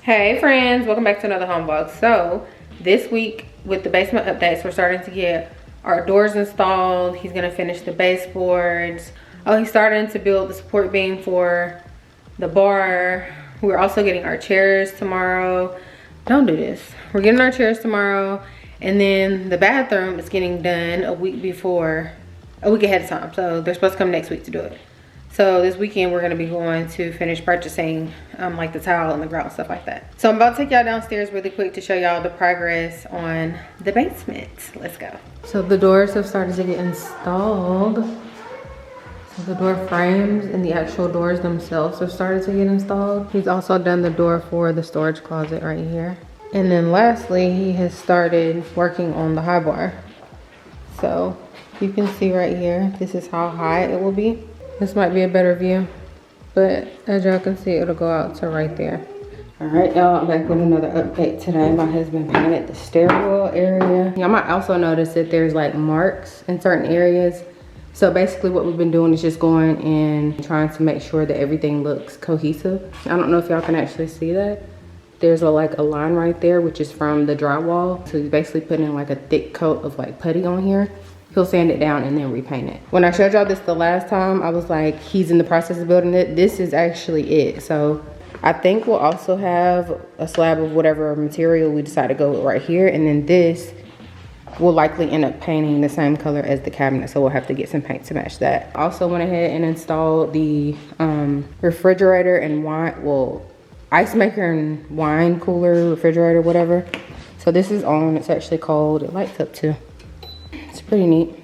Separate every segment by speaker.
Speaker 1: Hey friends, welcome back to another home vlog. So this week with the basement updates, we're starting to get our doors installed. He's gonna finish the baseboards. Oh, he's starting to build the support beam for the bar. We're also getting our chairs tomorrow. Don't do this. We're getting our chairs tomorrow, and then the bathroom is getting done a week ahead of time. So they're supposed to come next week to do it. So this weekend we're gonna be going to finish purchasing like the tile and the grout and stuff like that. So I'm about to take y'all downstairs really quick to show y'all the progress on the basement. Let's go. So the doors have started to get installed. So the door frames and the actual doors themselves have started to get installed. He's also done the door for the storage closet right here. And then lastly, he has started working on the high bar. So you can see right here, this is how high it will be. This might be a better view, but as y'all can see, it'll go out to right there. All right, y'all, I'm back with another update today. My husband painted the stairwell area. Y'all might also notice that there's like marks in certain areas. So basically what we've been doing is just going and trying to make sure that everything looks cohesive. I don't know if y'all can actually see that. There's like a line right there, which is from the drywall. So he's basically putting like a thick coat of like putty on here. He'll sand it down and then repaint it. When I showed y'all this the last time, I was like, he's in the process of building it. This is actually it. So I think we'll also have a slab of whatever material we decide to go with right here. And then this will likely end up painting the same color as the cabinet. So we'll have to get some paint to match that. Also went ahead and installed the refrigerator and ice maker and wine cooler, refrigerator, whatever. So this is on, it's actually cold. It lights up too. It's pretty neat.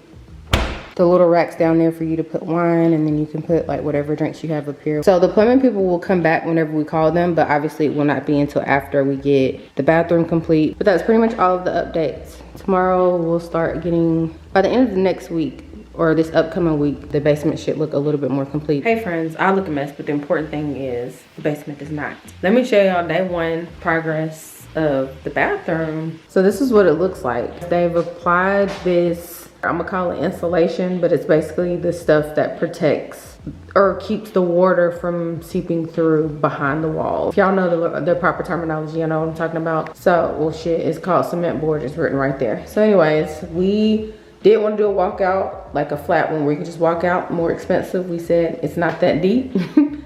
Speaker 1: The little racks down there for you to put wine, and then you can put like whatever drinks you have up here. So the plumbing people will come back whenever we call them, but obviously it will not be until after we get the bathroom complete. But that's pretty much all of the updates. Tomorrow we'll start getting, by the end of the next week, or this upcoming week, the basement should look a little bit more complete. Hey friends, I look a mess, but the important thing is the basement does not. Let me show y'all day one progress of the bathroom. So this is what it looks like. They've applied this, I'm gonna call it insulation, but it's basically the stuff that protects or keeps the water from seeping through behind the wall. If y'all know the proper terminology, you know what I'm talking about. So, well shit, it's called cement board, it's written right there. So anyways, we did want to do a walkout, like a flat one where you can just walk out, more expensive. We said it's not that deep,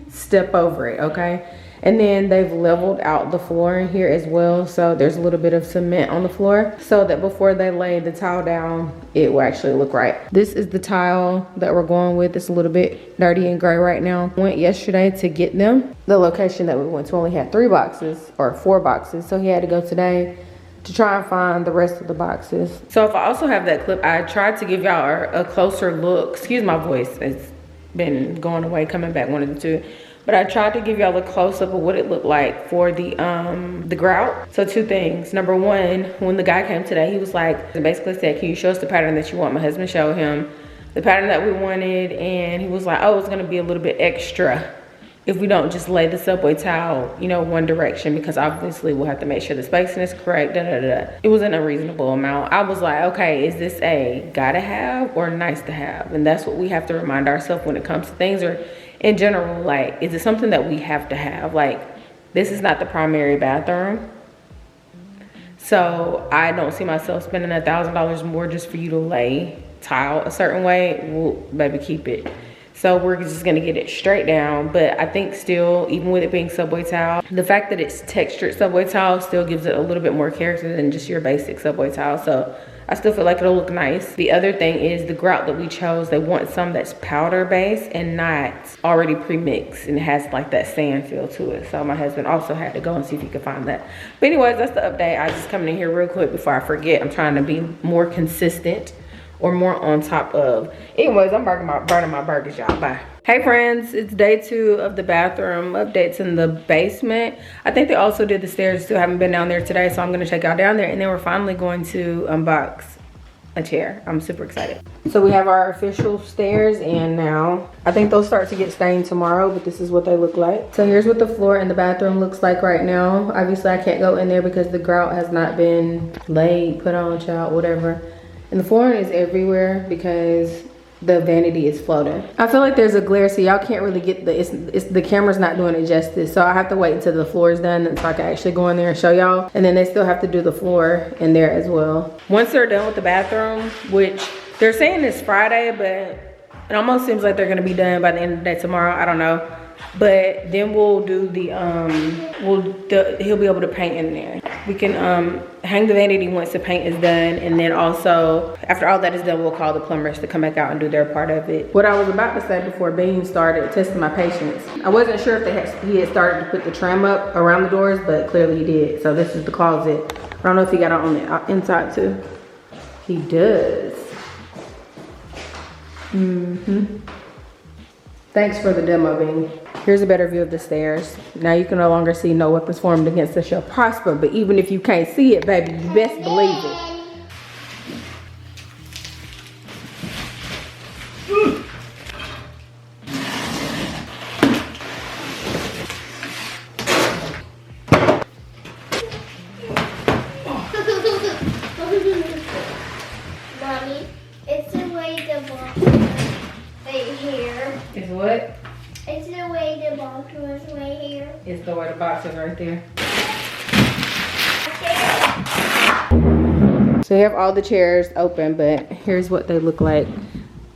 Speaker 1: step over it, okay? And then they've leveled out the floor in here as well. So there's a little bit of cement on the floor so that before they lay the tile down, it will actually look right. This is the tile that we're going with. It's a little bit dirty and gray right now. Went yesterday to get them. The location that we went to only had 3 boxes or 4 boxes. So he had to go today to try and find the rest of the boxes. So if I also have that clip, I tried to give y'all a closer look. Excuse my voice, it's been going away, coming back, one of the two. But I tried to give y'all a close-up of what it looked like for the grout. So 2 things. Number 1, when the guy came today, he was like, basically said, can you show us the pattern that you want? My husband showed him the pattern that we wanted, and he was like, oh, it's gonna be a little bit extra if we don't just lay the subway tile, you know, one direction, because obviously we'll have to make sure the spacing is correct, da da da. It was an unreasonable amount. I was like, okay, is this a gotta have or nice to have? And that's what we have to remind ourselves when it comes to things, or in general, like, is it something that we have to have? Like, this is not the primary bathroom. So I don't see myself spending $1,000 more just for you to lay tile a certain way. Well, baby, keep it. So we're just gonna get it straight down. But I think still, even with it being subway tile, the fact that it's textured subway tile still gives it a little bit more character than just your basic subway tile. So I still feel like it'll look nice. The other thing is the grout that we chose, they want some that's powder based and not already pre-mixed, and it has like that sand feel to it. So my husband also had to go and see if he could find that. But anyways, that's the update. I just coming in here real quick before I forget. I'm trying to be more consistent or more on top of. Anyways, I'm burning my burgers, y'all. Bye. Hey friends, it's day 2 of the bathroom updates in the basement. I think they also did the stairs, still haven't been down there today, so I'm gonna check out down there, and then we're finally going to unbox a chair. I'm super excited. So we have our official stairs in now. I think they'll start to get stained tomorrow, but this is what they look like. So here's what the floor in the bathroom looks like right now. Obviously I can't go in there because the grout has not been laid, put on, child, whatever. And the flooring is everywhere because the vanity is floating. I feel like there's a glare, so y'all can't really get the camera's not doing it justice. So I have to wait until the floor is done so I can actually go in there and show y'all. And then they still have to do the floor in there as well. Once they're done with the bathroom, which they're saying it's Friday, but it almost seems like they're gonna be done by the end of the day tomorrow. I don't know. But then we'll do the he'll be able to paint in there. We can hang the vanity once the paint is done, and then also after all that is done, we'll call the plumbers to come back out and do their part of it. What I was about to say before Bean started testing my patience, I wasn't sure if he had started to put the trim up around the doors, but clearly he did. So this is the closet. I don't know if he got it on the inside too. He does. Thanks for the demo, Bean. Here's a better view of the stairs. Now you can no longer see no weapons formed against us shall prosper, but even if you can't see it, baby, you best believe it.
Speaker 2: Mommy, it's the way the box right here.
Speaker 1: Is what?
Speaker 2: It's the way the box was right here.
Speaker 1: It's the way the box is right there. So you have all the chairs open, but here's what they look like.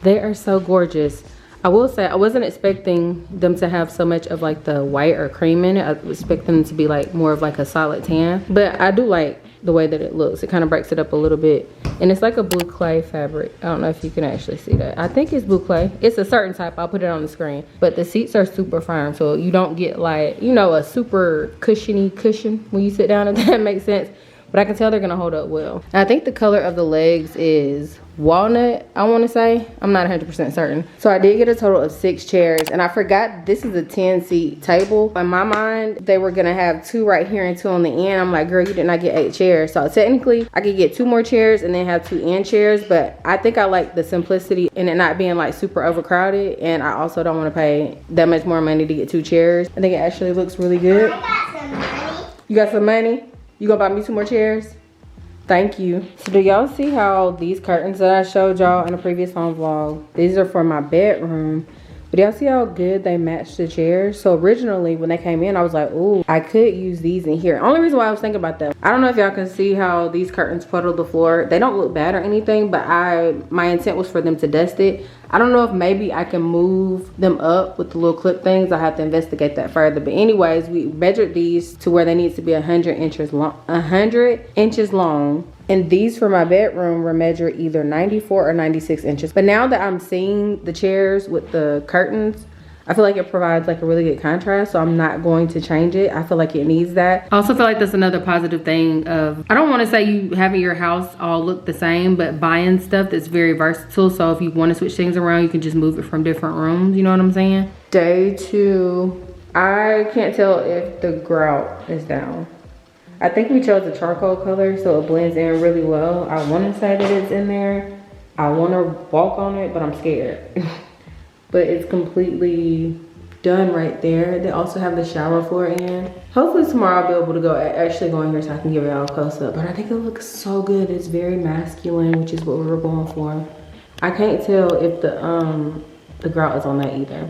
Speaker 1: They are so gorgeous. I will say I wasn't expecting them to have so much of like the white or cream in it. I was expecting them to be like more of like a solid tan, but I do like the way that it looks. It kind of breaks it up a little bit, and it's like a blue clay fabric. I don't know if you can actually see that. I think it's blue clay. It's a certain type. I'll put it on the screen, but the seats are super firm, so you don't get like, you know, a super cushiony cushion when you sit down, if that makes sense. But I can tell they're gonna hold up well. And I think the color of the legs is walnut, I wanna say. I'm not 100% certain. So I did get a total of 6 chairs, and I forgot this is a 10-seat table. In my mind, they were gonna have 2 right here and 2 on the end. I'm like, girl, you did not get 8 chairs. So technically, I could get 2 more chairs and then have 2 end chairs, but I think I like the simplicity and it not being like super overcrowded, and I also don't wanna pay that much more money to get 2 chairs. I think it actually looks really good.
Speaker 2: I got some money.
Speaker 1: You got some money? You gonna buy me 2 more chairs? Thank you. So do y'all see how these curtains that I showed y'all in a previous home vlog, these are for my bedroom, but y'all see how good they match the chairs? So originally when they came in, I was like, ooh, I could use these in here. Only reason why I was thinking about them, I don't know if y'all can see how these curtains puddle the floor. They don't look bad or anything, but my intent was for them to dust it. I don't know if maybe I can move them up with the little clip things. I have to investigate that further. But anyways, we measured these to where they need to be 100 inches long. 100 inches long. And these for my bedroom were measured either 94 or 96 inches. But now that I'm seeing the chairs with the curtains, I feel like it provides like a really good contrast, so I'm not going to change it. I feel like it needs that. I also feel like that's another positive thing of, I don't want to say you having your house all look the same, but buying stuff that's very versatile. So if you want to switch things around, you can just move it from different rooms. You know what I'm saying? Day 2, I can't tell if the grout is down. I think we chose a charcoal color, so it blends in really well. I want to say that it's in there. I want to walk on it, but I'm scared. But it's completely done right there. They also have the shower floor in. Hopefully tomorrow I'll be able to actually go in here so I can give y'all a close up. But I think it looks so good. It's very masculine, which is what we were going for. I can't tell if the grout is on that either.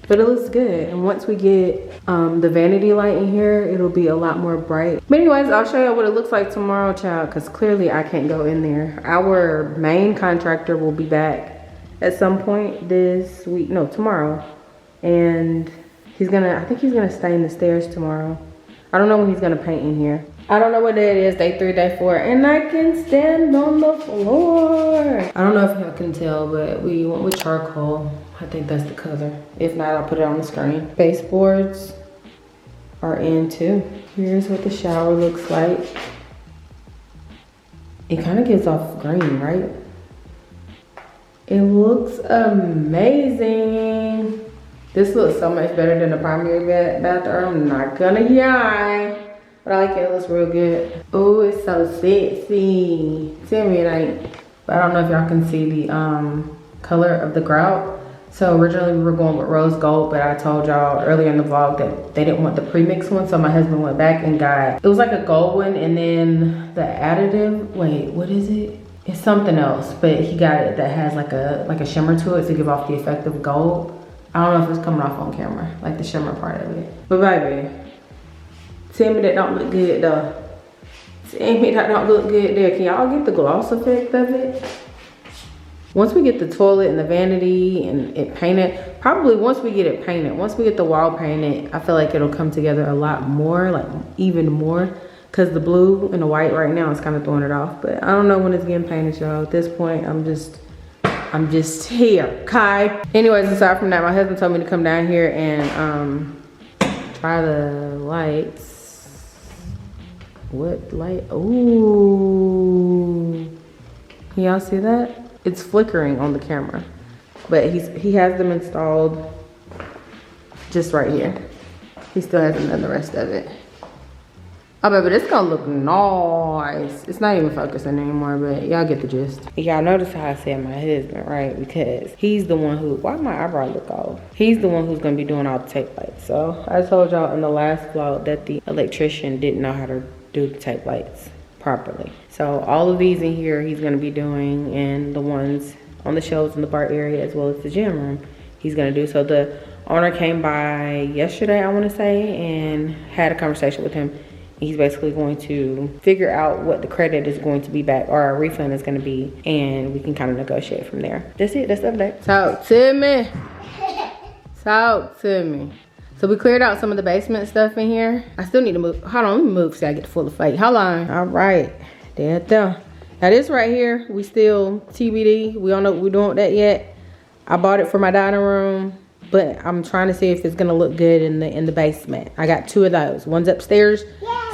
Speaker 1: But it looks good. And once we get the vanity light in here, it'll be a lot more bright. But anyways, I'll show you what it looks like tomorrow, child, because clearly I can't go in there. Our main contractor will be back at some point this week, no, tomorrow. And I think he's gonna stay in the stairs tomorrow. I don't know when he's gonna paint in here. I don't know what day it is, day 3, day 4, and I can stand on the floor. I don't know if y'all can tell, but we went with charcoal. I think that's the color. If not, I'll put it on the screen. Baseboards are in too. Here's what the shower looks like. It kind of gives off green, right? It looks amazing. This looks so much better than the primary bathroom. Not gonna lie. But I like it. It looks real good. Oh, it's so sexy. Tell me it ain't. But I don't know if y'all can see the color of the grout. So originally we were going with rose gold, but I told y'all earlier in the vlog that they didn't want the premix one. So my husband went back and got, it was like a gold one, and then the additive, wait, what is it? It's something else, but he got it that has like a shimmer to it to give off the effect of gold. I don't know if it's coming off on camera, like the shimmer part of it. But baby, tell me that don't look good though. Tell me that don't look good there. Can y'all get the gloss effect of it? Once we get the toilet and the vanity and it painted, probably once we get it painted, once we get the wall painted, I feel like it'll come together a lot more, like even more. Cause the blue and the white right now is kind of throwing it off. But I don't know when it's getting painted, y'all. At this point, I'm just here, okay? Anyways, aside from that, my husband told me to come down here and try the lights. What light? Ooh. Can y'all see that? It's flickering on the camera. But he has them installed just right here. He still hasn't done the rest of it. Oh, baby, this gonna look nice. It's not even focusing anymore, but y'all get the gist. Y'all notice how I said my husband, right? Because he's the one who, why my eyebrow look off? He's the one who's gonna be doing all the tape lights. So I told y'all in the last vlog that the electrician didn't know how to do the tape lights properly. So all of these in here he's gonna be doing, and the ones on the shelves in the bar area as well as the gym room he's gonna do. So the owner came by yesterday, I wanna say, and had a conversation with him. He's basically going to figure out what the credit is going to be back, or our refund is going to be, and we can kind of negotiate from there. That's it. That's the update. Talk to me. Talk to me. So we cleared out some of the basement stuff in here. I still need to move. Hold on, let me move so I get the full effect. Hold on. All right. There. Now this right here, we still TBD. We don't know what we're doing with that yet. I bought it for my dining room, but I'm trying to see if it's gonna look good in the basement. I got two of those. One's upstairs,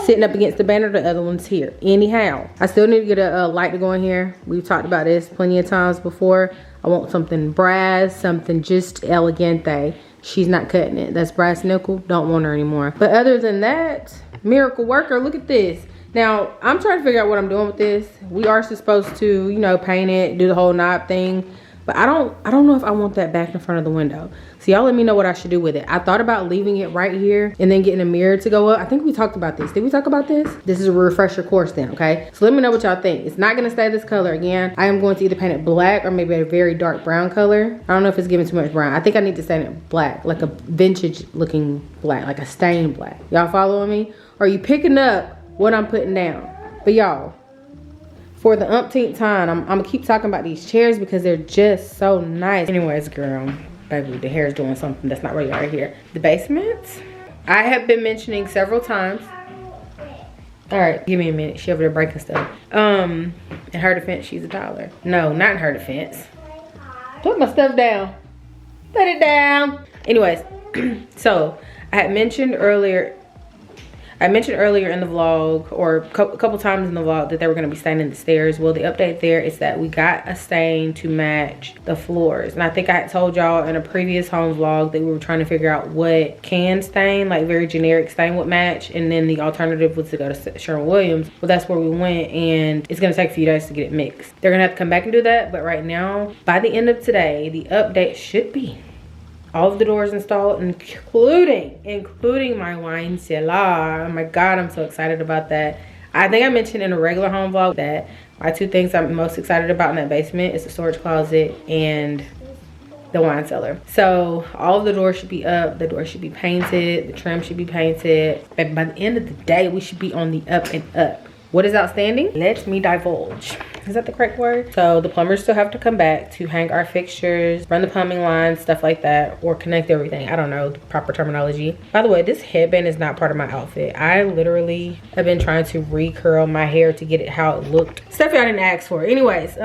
Speaker 1: sitting up against the banner. The other one's here. Anyhow, I still need to get a light to go in here. We've talked about this plenty of times before. I want something brass, something just elegante. She's not cutting it. That's brass nickel. Don't want her anymore. But other than that, miracle worker. Look at this. Now, I'm trying to figure out what I'm doing with this. We are supposed to, you know, paint it, do the whole knob thing. But I don't know if I want that back in front of the window. So y'all let me know what I should do with it. I thought about leaving it right here and then getting a mirror to go up. I think we talked about this. Did we talk about this? This is a refresher course then, okay? So let me know what y'all think. It's not gonna stay this color again. I am going to either paint it black or maybe a very dark brown color. I don't know if it's giving too much brown. I think I need to stain it black, like a vintage looking black, like a stained black. Y'all following me? Or are you picking up what I'm putting down? But y'all, for the umpteenth time, I'm gonna keep talking about these chairs because they're just so nice. Anyways, girl, baby, the hair is doing something that's not really right here. The basement, I have been mentioning several times. All right, give me a minute. She over there breaking stuff. In her defense, she's $1. No, not in her defense. Put my stuff down. Put it down. Anyways, so I had mentioned earlier. I mentioned earlier in the vlog, or a couple times in the vlog, that they were going to be staining the stairs. Well, the update there is that we got a stain to match the floors. And I think I had told y'all in a previous home vlog that we were trying to figure out what can stain, like very generic stain would match. And then the alternative was to go to Sherwin-Williams. Well, that's where we went, and it's going to take a few days to get it mixed. They're going to have to come back and do that. But right now, by the end of today, the update should be all of the doors installed, including my wine cellar. Oh my God, I'm so excited about that. I think I mentioned in a regular home vlog that my two things I'm most excited about in that basement is the storage closet and the wine cellar. So all of the doors should be up, the doors should be painted, the trim should be painted. But by the end of the day, we should be on the up and up. What is outstanding? Let me divulge. Is that the correct word? So the plumbers still have to come back to hang our fixtures, run the plumbing lines, stuff like that, or connect everything. I don't know the proper terminology. By the way, this headband is not part of my outfit. I literally have been trying to recurl my hair to get it how it looked. Stuff y'all didn't ask for. Anyways,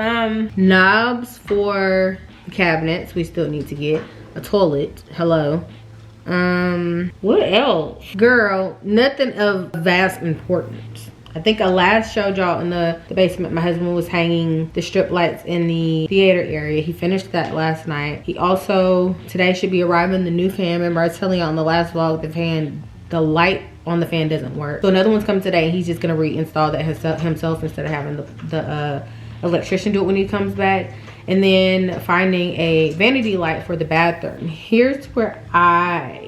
Speaker 1: knobs for the cabinets. We still need to get a toilet. Hello. What else? Girl, nothing of vast importance. I think I last showed y'all in the basement, my husband was hanging the strip lights in the theater area. He finished that last night. He also, today should be arriving the new fan. Remember I was telling y'all in the last vlog, the light on the fan doesn't work. So another one's coming today. He's just gonna reinstall that himself instead of having the electrician do it when he comes back. And then finding a vanity light for the bathroom. Here's where I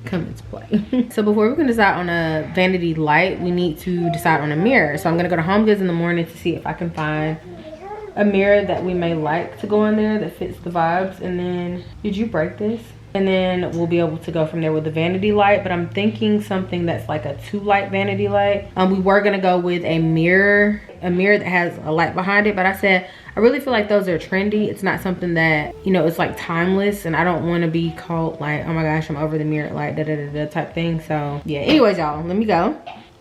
Speaker 1: come into play. So before we can decide on a vanity light, we need to decide on a mirror. So I'm gonna go to HomeGoods in the morning to see if I can find a mirror that we may like to go in there that fits the vibes. And then, did you break this? And then we'll be able to go from there with the vanity light, but I'm thinking something that's like a 2-light vanity light. We were gonna go with a mirror that has a light behind it, but I said I really feel like those are trendy. It's not something that, you know, it's like timeless, and I don't want to be called like, oh my gosh, I'm over the mirror light, da da da da type thing. So yeah, anyways, y'all, let me go,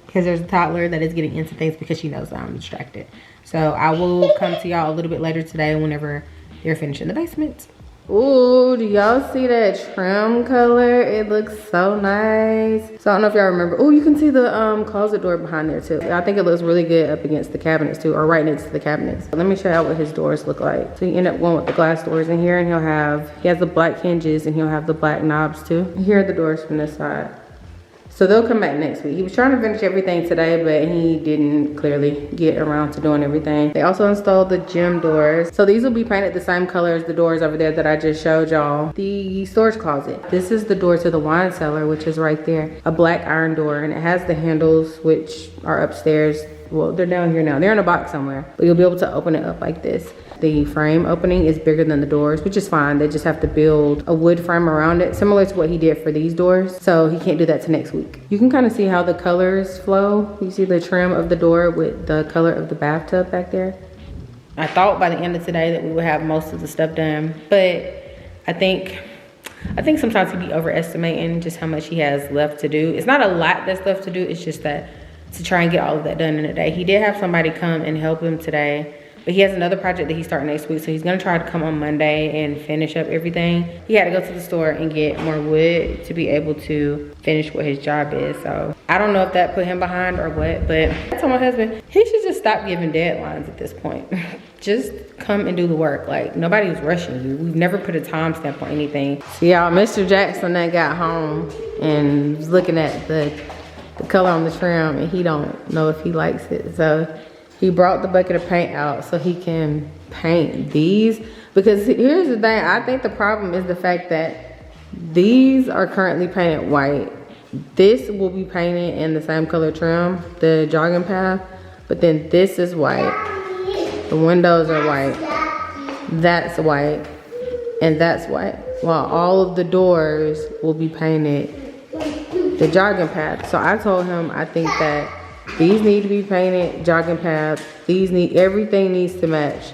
Speaker 1: because there's a toddler that is getting into things because she knows that I'm distracted. So I will come to y'all a little bit later today whenever they're finishing the basement. Ooh, do y'all see that trim color? It looks so nice. So I don't know if y'all remember. Ooh, you can see the closet door behind there too. I think it looks really good up against the cabinets too, or right next to the cabinets. Let me show y'all what his doors look like. So you end up going with the glass doors in here, and he has the black hinges, and he'll have the black knobs too. Here are the doors from this side. So they'll come back next week. He was trying to finish everything today, but he didn't clearly get around to doing everything. They also installed the gym doors. So these will be painted the same color as the doors over there that I just showed y'all. The storage closet. This is the door to the wine cellar, which is right there. A black iron door, and it has the handles, which are upstairs. Well, they're down here now. They're in a box somewhere, but you'll be able to open it up like this. The frame opening is bigger than the doors, which is fine. They just have to build a wood frame around it, similar to what he did for these doors. So he can't do that till next week. You can kind of see how the colors flow. You see the trim of the door with the color of the bathtub back there. I thought by the end of today that we would have most of the stuff done, but I think sometimes he'd be overestimating just how much he has left to do. It's not a lot that's left to do. It's just that to try and get all of that done in a day. He did have somebody come and help him today, but he has another project that he's starting next week, so he's gonna try to come on Monday and finish up everything. He had to go to the store and get more wood to be able to finish what his job is. So I don't know if that put him behind or what, but I told my husband, he should just stop giving deadlines at this point. Just come and do the work. Like, nobody's rushing you. We've never put a timestamp on anything. So y'all, Mr. Jackson then got home and was looking at the color on the trim, and he don't know if he likes it. So he brought the bucket of paint out so he can paint these. Because here's the thing, I think the problem is the fact that these are currently painted white. This will be painted in the same color trim, the jogging path, but then this is white. The windows are white. That's white. And that's white. While all of the doors will be painted the jogging path. So I told him I think that these need to be painted jogging paths. Everything needs to match.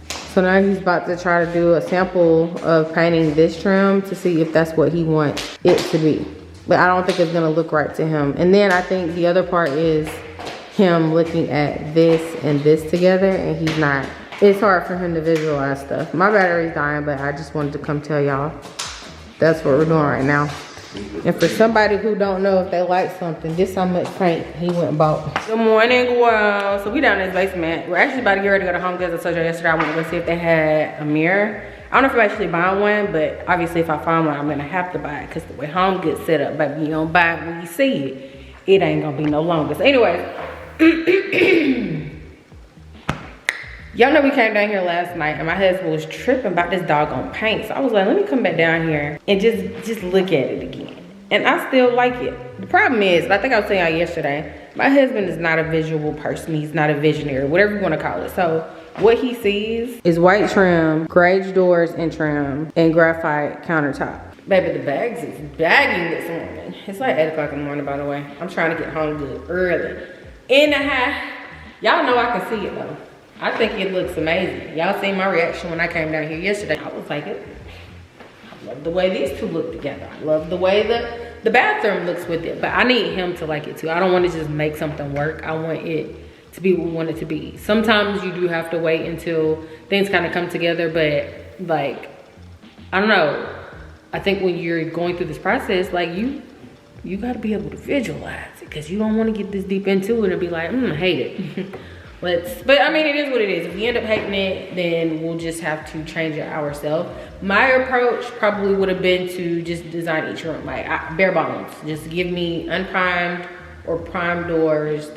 Speaker 1: So now he's about to try to do a sample of painting this trim to see if that's what he wants it to be. But I don't think it's gonna look right to him. And then I think the other part is him looking at this and this together, and he's not. It's hard for him to visualize stuff. My battery's dying, but I just wanted to come tell y'all that's what we're doing right now. And for somebody who don't know if they like something, this how much paint he went and bought. Good morning, girl. So we down in this basement. We're actually about to get ready to go to HomeGoods. I told you yesterday I went to go see if they had a mirror. I don't know if I'm actually buying one, but obviously if I find one, I'm gonna have to buy it, because the way HomeGoods set up, baby, you don't buy it when you see it. It ain't gonna be no longer. So anyway, y'all know we came down here last night and my husband was tripping about this doggone paint. So I was like, let me come back down here and just look at it again. And I still like it. The problem is, and I think I was telling y'all yesterday, my husband is not a visual person. He's not a visionary, whatever you want to call it. So what he sees is white trim, gray doors and trim, and graphite countertop. Baby, the bags is bagging this morning. It's like 8 o'clock in the morning, by the way. I'm trying to get home good early. In the house. Y'all know I can see it though. I think it looks amazing. Y'all seen my reaction when I came down here yesterday. I was like, I love the way these two look together. I love the way the bathroom looks with it. But I need him to like it too. I don't want to just make something work. I want it to be what we want it to be. Sometimes you do have to wait until things kind of come together. But like, I don't know. I think when you're going through this process, like you got to be able to visualize it, because you don't want to get this deep into it and be like, I hate it. But I mean, it is what it is. If we end up hating it, then we'll just have to change it ourselves. My approach probably would have been to just design each room like bare bones. Just give me unprimed or primed doors,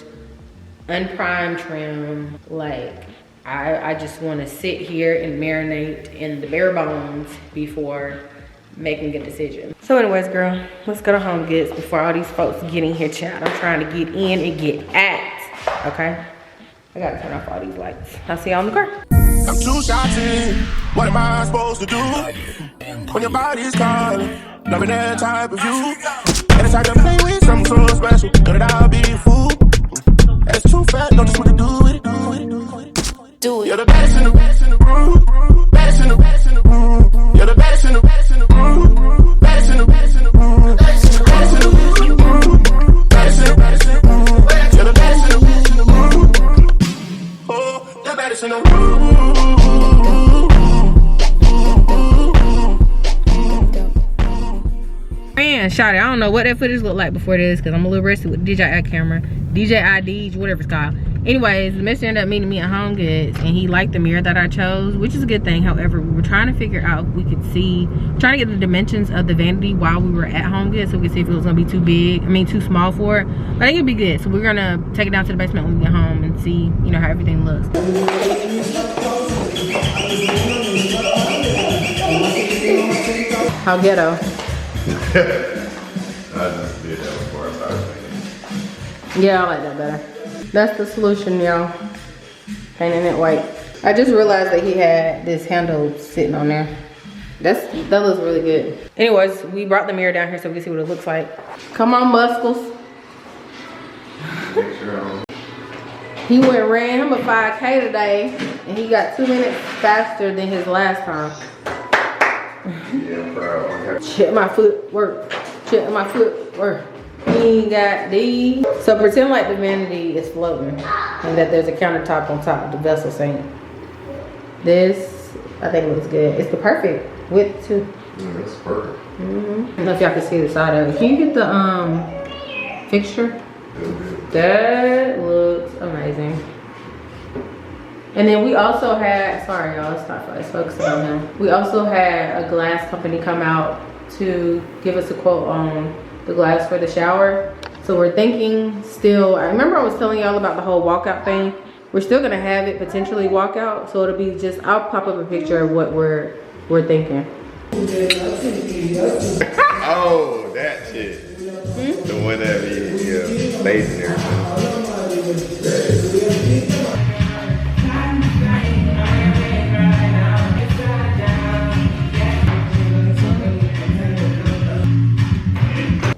Speaker 1: unprimed trim. Like I just want to sit here and marinate in the bare bones before making a decision. So anyways, girl, let's go to HomeGoods before all these folks get in here, child. I'm trying to get in and get at, okay? I gotta turn off all these lights. I'll see y'all in the car.
Speaker 3: I'm too shouting. What am I supposed to do when your body's calling? Loving that type of you. And it's hard to play with something so special. Know that I'll be a fool. That's too fat, don't just want to do it. Do it. You're the baddest in the room. Baddest in the room. You're the baddest in the room. Baddest in the room. Baddest in the room. Baddest in the room. Baddest in the room. You're the baddest in the room. Oh, the baddest in the room.
Speaker 1: Man, shot it. I don't know what that footage looked like before this because I'm a little rusty with DJI camera. DJI, whatever it's called. Anyways, the mister ended up meeting me at HomeGoods and he liked the mirror that I chose, which is a good thing. However, we were trying to figure out if we could see, trying to get the dimensions of the Vanity while we were at HomeGoods so we could see if it was gonna be too big, too small for it. But I think it'd be good. So we're gonna take it down to the basement when we get home and see, how everything looks. How ghetto.
Speaker 4: I just did that before I started thinking.
Speaker 1: Yeah, I like that better. That's the solution, y'all. Painting it white. I just realized that he had this handle sitting on there. That looks really good. Anyways, we brought the mirror down here so we can see what it looks like. Come on, Muscles. He ran him a 5K today, and he got 2 minutes faster than his last time.
Speaker 4: Yeah, bro.
Speaker 1: Check my footwork. Check my footwork. He got these. So pretend like the Vanity is floating and that there's a countertop on top of the vessel sink. This, I think, looks good. It's the perfect width too.
Speaker 4: It's perfect.
Speaker 1: I don't know if y'all can see the side of it. Can you get the fixture? That looks amazing. And then we also had, sorry y'all, it's focusing on him. We also had a glass company come out to give us a quote on the glass for the shower. So we're thinking still, I remember I was telling y'all about the whole walkout thing. We're still gonna have it potentially walk out. So it'll be just, I'll pop up a picture of what we're thinking.
Speaker 4: Oh, that shit. The one that be laid in there.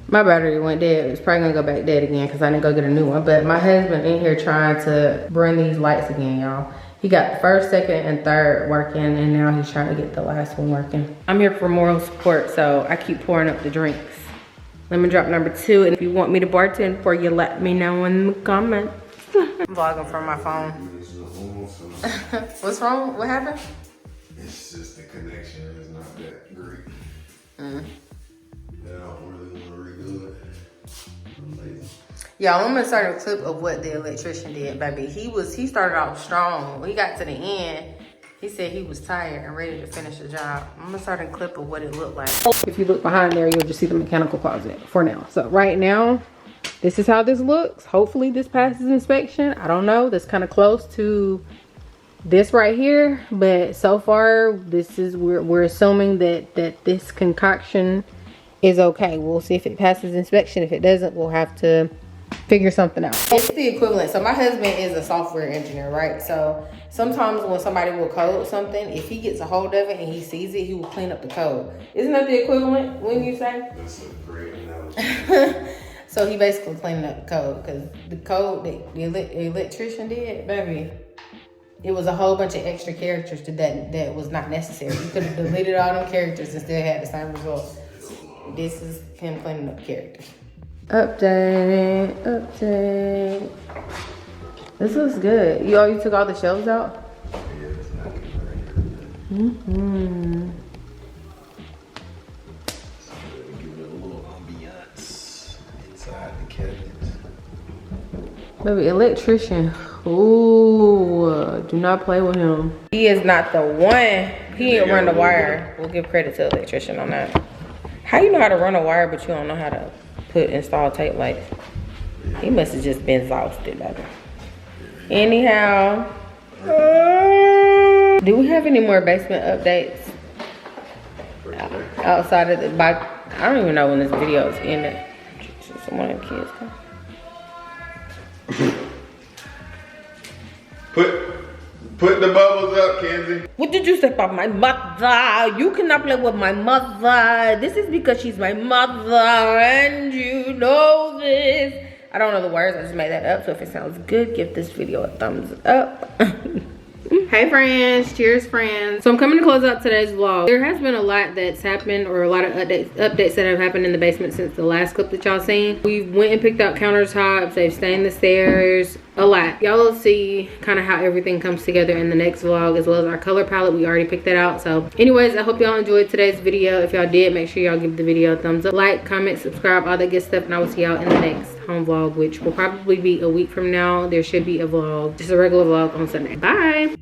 Speaker 1: My battery went dead. It's probably gonna go back dead again because I didn't go get a new one. But my husband in here trying to bring these lights again, y'all. He got the first, second, and third working, and now he's trying to get the last one working. I'm here for moral support, so I keep pouring up the drinks. Lemon drop number 2, and if you want me to bartend for you, let me know in the comments. I'm vlogging from my phone. What's wrong? What happened?
Speaker 4: It's just the connection is not that great. I don't really want to redo it. I'm lazy.
Speaker 1: Yeah, I'm gonna start a clip of what the electrician did, baby. He started off strong. When he got to the end, he said he was tired and ready to finish the job. I'm gonna start a clip of what it looked like. If you look behind there, you'll just see the mechanical closet for now. So right now, this is how this looks. Hopefully this passes inspection. I don't know, that's kind of close to this right here, but so far this is, we're assuming that this concoction is okay. We'll see if it passes inspection. If it doesn't, we'll have to figure something out. It's the equivalent. So my husband is a software engineer, right? So sometimes when somebody will code something, if he gets a hold of it and he sees it, he will clean up the code. Isn't that the equivalent when you say?
Speaker 4: That's a great analogy.
Speaker 1: So he basically cleaned up the code, because the code that the electrician did, baby, it was a whole bunch of extra characters to that was not necessary. You could have deleted all them characters and still had the same result. This is him cleaning up characters. Update. This looks good. You took all the shelves out?
Speaker 4: Yeah, it's not good right here. So give it a little ambiance inside the cabinets.
Speaker 1: Baby, electrician. Ooh, do not play with him. He is not the one. He didn't run the wire. We'll give credit to the electrician on that. How you know how to run a wire, but you don't know how to install tape lights? He must have just been exhausted, baby. Anyhow, do we have any more basement updates outside of the bike? I don't even know when this video is ended. Someone of the kids come.
Speaker 4: Put the bubbles up, Kenzie.
Speaker 1: What did you say about my mother? You cannot play with my mother. This is because she's my mother and you know this. I don't know the words, I just made that up. So if it sounds good, give this video a thumbs up. Hey friends, cheers friends. So I'm coming to close out today's vlog. There has been a lot that's happened, or a lot of updates that have happened in the basement since the last clip that y'all seen. We went and picked out countertops, they've stained the stairs, a lot. Y'all will see kind of how everything comes together in the next vlog, as well as our color palette. We already picked that out. So anyways, I hope y'all enjoyed today's video. If y'all did, make sure y'all give the video a thumbs up, like, comment, subscribe, all that good stuff, and I will see y'all in the next home vlog, which will probably be a week from now. There should be a vlog, just a regular vlog on Sunday. Bye.